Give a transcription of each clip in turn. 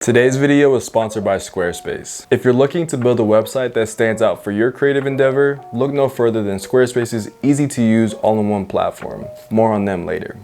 Today's video is sponsored by Squarespace. If you're looking to build a website that stands out for your creative endeavor, look no further than Squarespace's easy-to-use all-in-one platform. More on them later.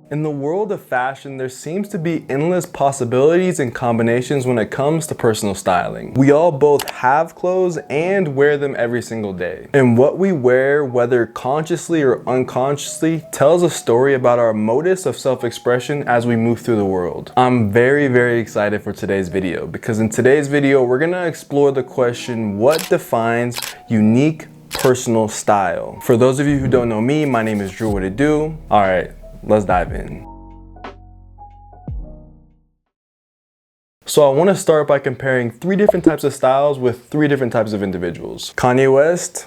In the world of fashion, there seems to be endless possibilities and combinations when it comes to personal styling. We all both have clothes and wear them every single day. And what we wear, whether consciously or unconsciously, tells a story about our modus of self-expression as we move through the world. I'm very excited for today's video because in today's video, we're gonna explore the question, what defines unique personal style? For those of you who don't know me, my name is Drew. What it do? All right. Let's dive in. So I want to start by comparing three different types of styles with three different types of individuals. Kanye West,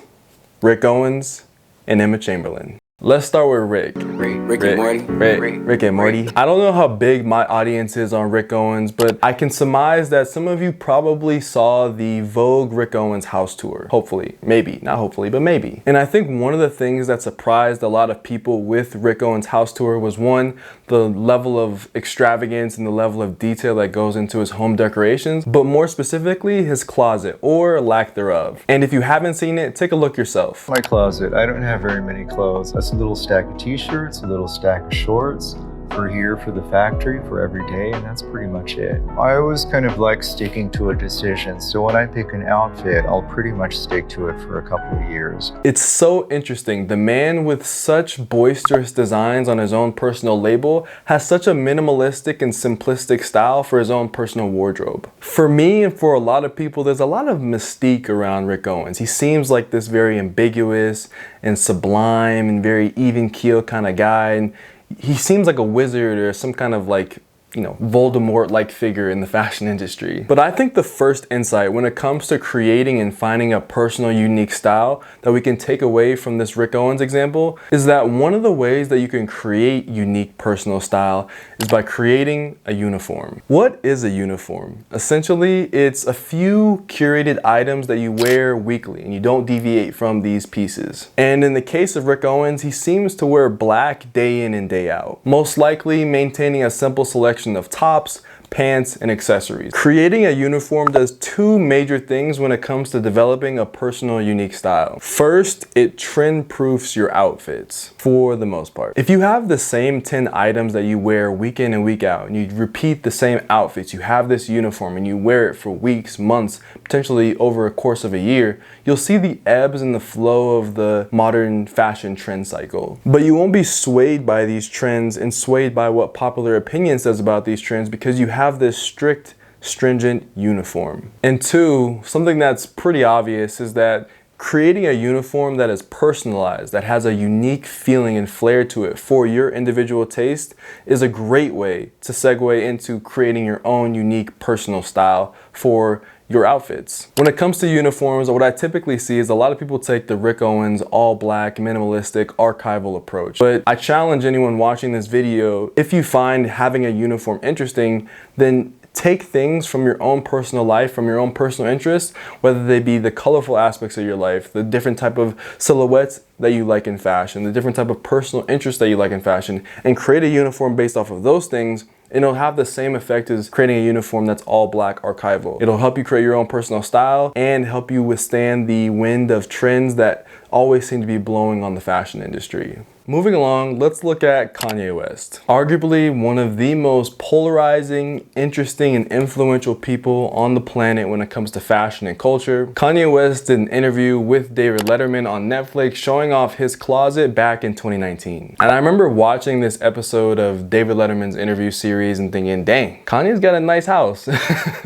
Rick Owens, and Emma Chamberlain. Let's start with Rick. Rick and Morty. Rick and Morty. I don't know how big my audience is on Rick Owens, but I can surmise that some of you probably saw the Vogue Rick Owens house tour. Hopefully, maybe, not hopefully, but maybe. And I think one of the things that surprised a lot of people with Rick Owens house tour was one, the level of extravagance and the level of detail that goes into his home decorations, but more specifically, his closet or lack thereof. And if you haven't seen it, take a look yourself. My closet, I don't have very many clothes. A little stack of t-shirts, a little stack of shorts for here for the factory for every day, and that's pretty much it. I always kind of like sticking to a decision, so when I pick an outfit, I'll pretty much stick to it for a couple of years. It's so interesting. The man with such boisterous designs on his own personal label has such a minimalistic and simplistic style for his own personal wardrobe. For me and for a lot of people, there's a lot of mystique around Rick Owens. He seems like this very ambiguous and sublime and very even keel kind of guy. And he seems like a wizard or some kind of like, you know, Voldemort-like figure in the fashion industry. But I think the first insight when it comes to creating and finding a personal unique style that we can take away from this Rick Owens example is that one of the ways that you can create unique personal style is by creating a uniform. What is a uniform? Essentially, it's a few curated items that you wear weekly and you don't deviate from these pieces. And in the case of Rick Owens, he seems to wear black day in and day out, most likely maintaining a simple selection of tops, pants, and accessories. Creating a uniform does two major things when it comes to developing a personal unique style. First, it trend proofs your outfits for the most part. If you have the same 10 items that you wear week in and week out, and you repeat the same outfits, you have this uniform and you wear it for weeks, months, potentially over a course of a year, you'll see the ebbs and the flow of the modern fashion trend cycle. But you won't be swayed by these trends and swayed by what popular opinion says about these trends because you have this strict, stringent uniform. And two, something that's pretty obvious is that creating a uniform that is personalized, that has a unique feeling and flair to it for your individual taste is a great way to segue into creating your own unique personal style for your outfits. When it comes to uniforms, what I typically see is a lot of people take the Rick Owens all black, minimalistic, archival approach. But I challenge anyone watching this video, if you find having a uniform interesting, then take things from your own personal life, from your own personal interests, whether they be the colorful aspects of your life, the different type of silhouettes that you like in fashion, the different type of personal interests that you like in fashion, and create a uniform based off of those things. It'll have the same effect as creating a uniform that's all black archival. It'll help you create your own personal style and help you withstand the wind of trends that always seem to be blowing on the fashion industry. Moving along, let's look at Kanye West. Arguably one of the most polarizing, interesting, and influential people on the planet when it comes to fashion and culture. Kanye West did an interview with David Letterman on Netflix showing off his closet back in 2019. And I remember watching this episode of David Letterman's interview series and thinking, dang, Kanye's got a nice house.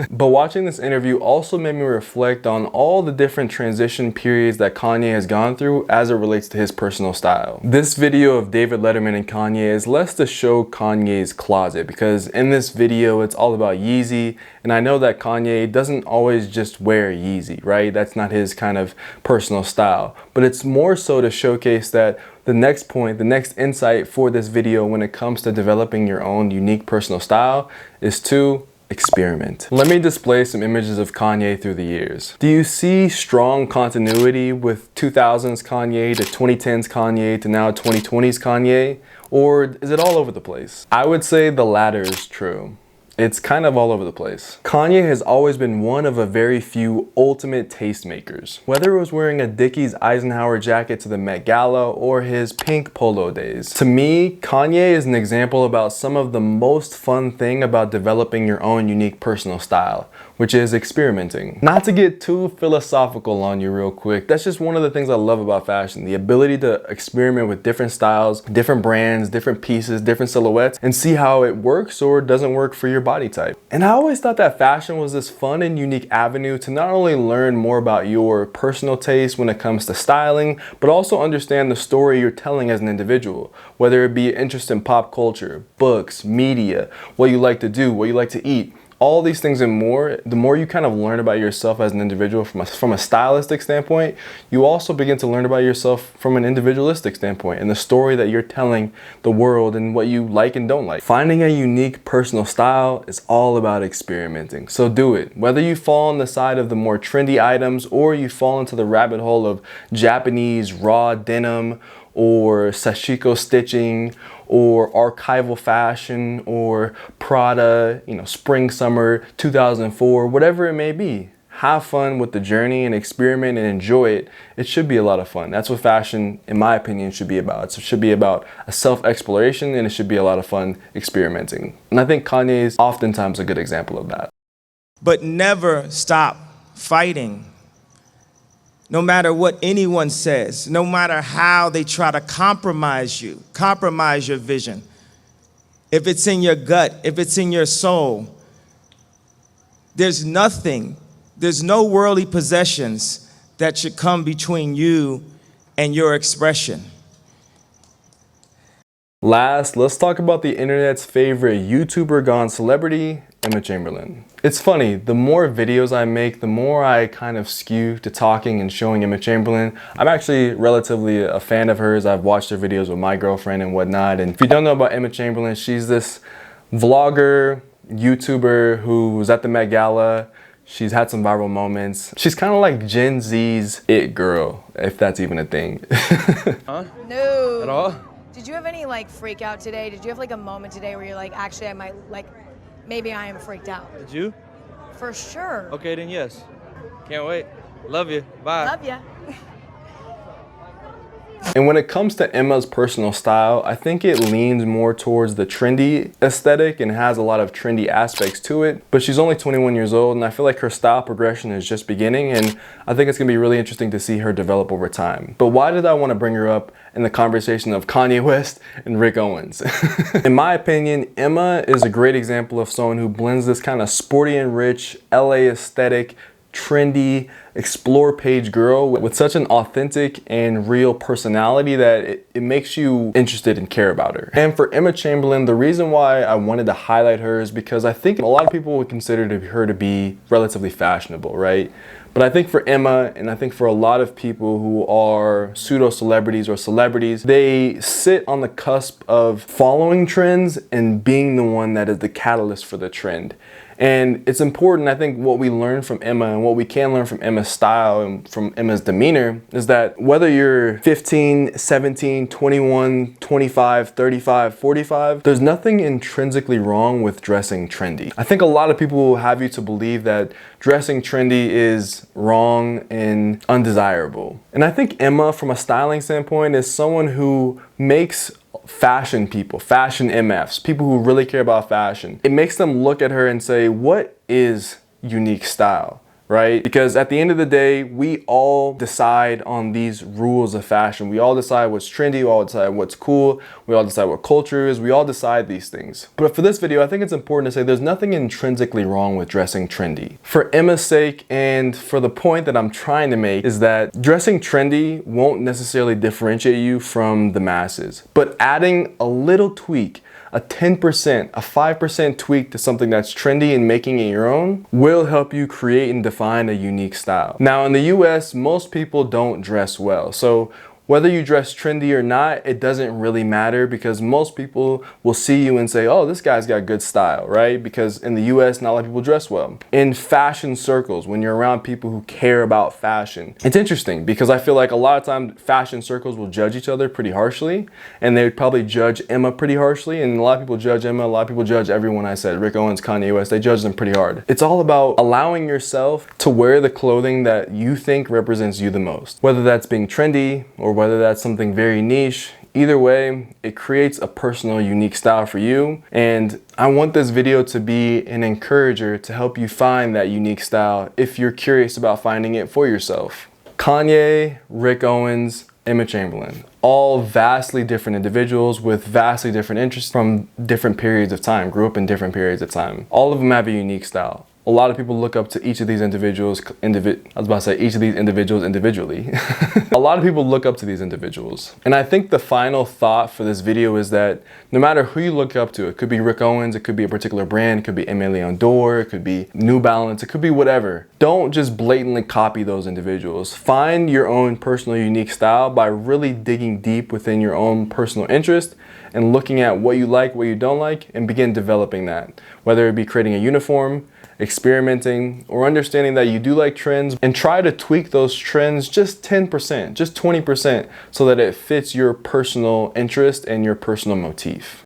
But watching this interview also made me reflect on all the different transition periods that Kanye has gone through as it relates to his personal style. This video of David Letterman and Kanye is less to show Kanye's closet because in this video it's all about Yeezy, and I know that Kanye doesn't always just wear Yeezy, right? That's not his kind of personal style, but it's more so to showcase that the next point, the next insight for this video when it comes to developing your own unique personal style is to experiment. Let me display some images of Kanye through the years. Do you see strong continuity with 2000s Kanye to 2010s Kanye to now 2020s Kanye? Or is it all over the place? I would say the latter is true. It's kind of all over the place. Kanye has always been one of a very few ultimate tastemakers. Whether it was wearing a Dickies Eisenhower jacket to the Met Gala or his pink polo days. To me, Kanye is an example about some of the most fun thing about developing your own unique personal style, which is experimenting. Not to get too philosophical on you real quick, that's just one of the things I love about fashion. The ability to experiment with different styles, different brands, different pieces, different silhouettes, and see how it works or doesn't work for your body type. And I always thought that fashion was this fun and unique avenue to not only learn more about your personal taste when it comes to styling, but also understand the story you're telling as an individual, whether it be interest in pop culture, books, media, what you like to do, what you like to eat. All these things and more, the more you kind of learn about yourself as an individual from a stylistic standpoint, you also begin to learn about yourself from an individualistic standpoint and the story that you're telling the world and what you like and don't like. Finding a unique personal style is all about experimenting. So do it. Whether you fall on the side of the more trendy items or you fall into the rabbit hole of Japanese raw denim or sashiko stitching or archival fashion or Prada, spring, summer 2004, whatever it may be. Have fun with the journey and experiment and enjoy it. It should be a lot of fun. That's what fashion, in my opinion, should be about. It should be about a self-exploration and it should be a lot of fun experimenting. And I think Kanye is oftentimes a good example of that. But never stop fighting. No matter what anyone says, no matter how they try to compromise you, compromise your vision. If it's in your gut, if it's in your soul, there's no worldly possessions that should come between you and your expression. Last, let's talk about the internet's favorite YouTuber gone celebrity, Emma Chamberlain. It's funny, the more videos I make, the more I kind of skew to talking and showing Emma Chamberlain. I'm actually relatively a fan of hers. I've watched her videos with my girlfriend and whatnot. And if you don't know about Emma Chamberlain, she's this vlogger, YouTuber who was at the Met Gala. She's had some viral moments. She's kind of like Gen Z's it girl, if that's even a thing. Huh? No. At all? Did you have any freak out today? Did you have a moment today where you're like, actually I might maybe I am freaked out? Did you? For sure. Okay, then yes. Can't wait. Love you. Bye. Love ya. And when it comes to Emma's personal style, I think it leans more towards the trendy aesthetic and has a lot of trendy aspects to it. But she's only 21 years old and I feel like her style progression is just beginning, and I think it's gonna be really interesting to see her develop over time. But why did I want to bring her up in the conversation of Kanye West and Rick Owens? In my opinion, Emma is a great example of someone who blends this kind of sporty and rich LA aesthetic, trendy, explore page girl with such an authentic and real personality that it makes you interested and care about her. And for Emma Chamberlain, the reason why I wanted to highlight her is because I think a lot of people would consider her to be relatively fashionable, right? But I think for Emma, and I think for a lot of people who are pseudo-celebrities or celebrities, they sit on the cusp of following trends and being the one that is the catalyst for the trend. And it's important, I think, what we learn from Emma and what we can learn from Emma's style and from Emma's demeanor is that whether you're 15, 17, 21, 25, 35, 45, there's nothing intrinsically wrong with dressing trendy. I think a lot of people will have you to believe that dressing trendy is wrong and undesirable. And I think Emma, from a styling standpoint, is someone who makes fashion people, fashion MFs, people who really care about fashion. It makes them look at her and say, what is unique style, right? Because at the end of the day, we all decide on these rules of fashion. We all decide what's trendy, we all decide what's cool, we all decide what culture is, we all decide these things. But for this video, I think it's important to say there's nothing intrinsically wrong with dressing trendy. For Emma's sake and for the point that I'm trying to make is that dressing trendy won't necessarily differentiate you from the masses, but adding a little tweak, a 10%, a 5% tweak to something that's trendy and making it your own will help you create and define a unique style. Now in the US, most people don't dress well. So Whether you dress trendy or not, it doesn't really matter because most people will see you and say, oh, this guy's got good style, right? Because in the US, not a lot of people dress well. In fashion circles, when you're around people who care about fashion, it's interesting because I feel like a lot of times fashion circles will judge each other pretty harshly, and they would probably judge Emma pretty harshly, and a lot of people judge Emma, a lot of people judge everyone I said, Rick Owens, Kanye West, they judge them pretty hard. It's all about allowing yourself to wear the clothing that you think represents you the most. Whether that's being trendy or whether that's something very niche, either way, it creates a personal, unique style for you. And I want this video to be an encourager to help you find that unique style if you're curious about finding it for yourself. Kanye, Rick Owens, Emma Chamberlain, all vastly different individuals with vastly different interests from different periods of time, grew up in different periods of time. All of them have a unique style. A lot of people look up to each of these individuals, each of these individuals individually. A lot of people look up to these individuals. And I think the final thought for this video is that no matter who you look up to, it could be Rick Owens, it could be a particular brand, it could be Aimé Leon Dore, it could be New Balance, it could be whatever. Don't just blatantly copy those individuals. Find your own personal unique style by really digging deep within your own personal interest and looking at what you like, what you don't like, and begin developing that. Whether it be creating a uniform, experimenting, or understanding that you do like trends, and try to tweak those trends just 10%, just 20%, so that it fits your personal interest and your personal motif.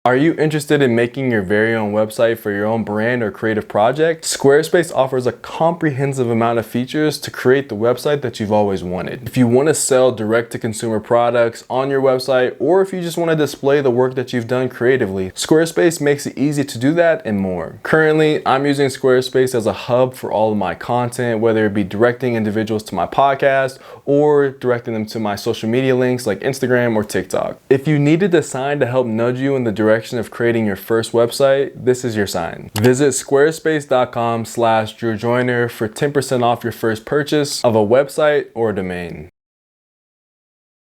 Are you interested in making your very own website for your own brand or creative project? Squarespace offers a comprehensive amount of features to create the website that you've always wanted. If you want to sell direct-to-consumer products on your website, or if you just want to display the work that you've done creatively, Squarespace makes it easy to do that and more. Currently, I'm using Squarespace as a hub for all of my content, whether it be directing individuals to my podcast or directing them to my social media links like Instagram or TikTok. If you needed a sign to help nudge you in the direction of creating your first website, this is your sign. Visit squarespace.com/Drew Joyner for 10% off your first purchase of a website or a domain.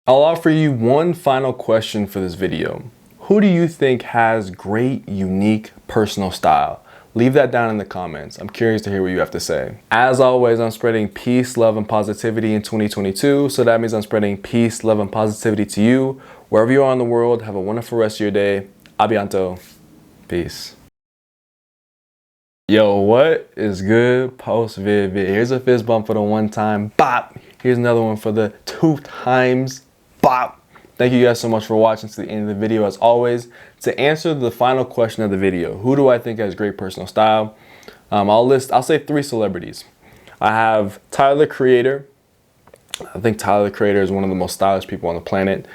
I'll offer you one final question for this video. Who do you think has great, unique, personal style? Leave that down in the comments. I'm curious to hear what you have to say. As always, I'm spreading peace, love, and positivity in 2022. So that means I'm spreading peace, love, and positivity to you. Wherever you are in the world, have a wonderful rest of your day. Abianto. Peace. Yo, what is good? Post vid. Here's a fist bump for the one time. Bop. Here's another one for the 2 times. Bop. Thank you guys so much for watching to the end of the video. As always, to answer the final question of the video, who do I think has great personal style? I'll say 3 celebrities. I have Tyler the Creator. I think Tyler the Creator is one of the most stylish people on the planet.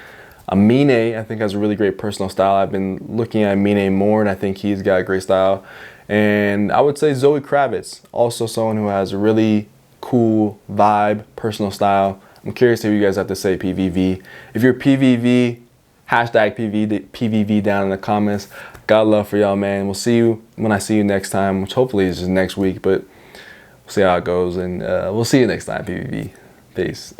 Amine, I think, has a really great personal style. I've been looking at Amine more, and I think he's got a great style. And I would say Zoe Kravitz, also someone who has a really cool vibe, personal style. I'm curious to hear you guys have to say PVV. If you're PVV, hashtag PVV down in the comments. God love for y'all, man. We'll see you when I see you next time, which hopefully is just next week, but we'll see how it goes. And we'll see you next time, PVV. Peace.